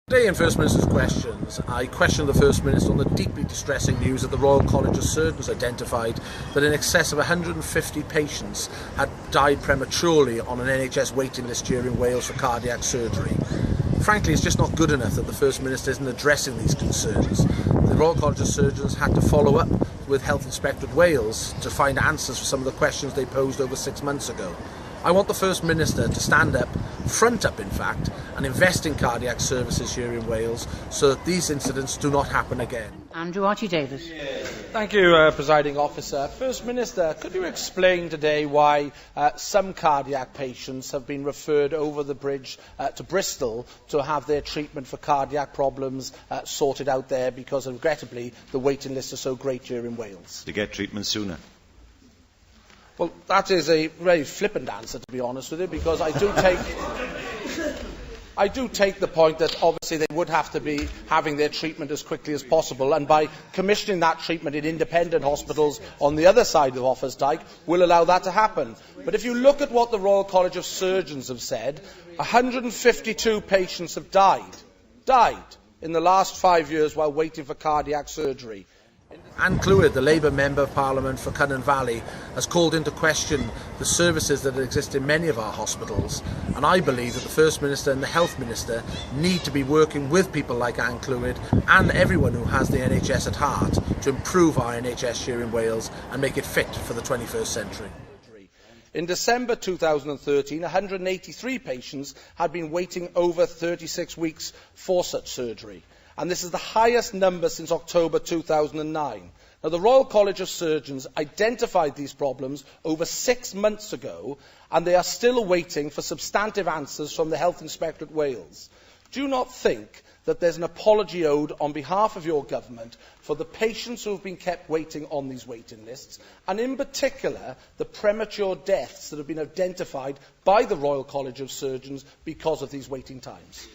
Today in First Minister's Questions, I questioned the First Minister on the deeply distressing news that the Royal College of Surgeons identified that in excess of 150 patients had died prematurely on an NHS waiting list here in Wales for cardiac surgery. Frankly, it's just not good enough that the First Minister isn't addressing these concerns. The Royal College of Surgeons had to follow up with Health Inspectorate Wales to find answers for some of the questions they posed over 6 months ago. I want the First Minister to stand up, front up in fact, and invest in cardiac services here in Wales so that these incidents do not happen again. Andrew Davies. Thank you, Presiding Officer. First Minister, could you explain today why some cardiac patients have been referred over the bridge to Bristol to have their treatment for cardiac problems sorted out there because, regrettably, the waiting lists are so great here in Wales? To get treatment sooner. Well, that is a very flippant answer, to be honest with you, because I do take the point that obviously they would have to be having their treatment as quickly as possible, and by commissioning that treatment in independent hospitals on the other side of Offa's Dyke will allow that to happen. But if you look at what the Royal College of Surgeons have said, 152 patients have died in the last 5 years while waiting for cardiac surgery. Anne Clwyd, the Labour Member of Parliament for Cynon Valley, has called into question the services that exist in many of our hospitals, and I believe that the First Minister and the Health Minister need to be working with people like Anne Clwyd and everyone who has the NHS at heart to improve our NHS here in Wales and make it fit for the 21st century. In December 2013, 183 patients had been waiting over 36 weeks for such surgery, and this is the highest number since October 2009. Now, the Royal College of Surgeons identified these problems over 6 months ago, and they are still waiting for substantive answers from the Health Inspectorate Wales. Do you not think that there's an apology owed on behalf of your government for the patients who have been kept waiting on these waiting lists, and in particular the premature deaths that have been identified by the Royal College of Surgeons because of these waiting times?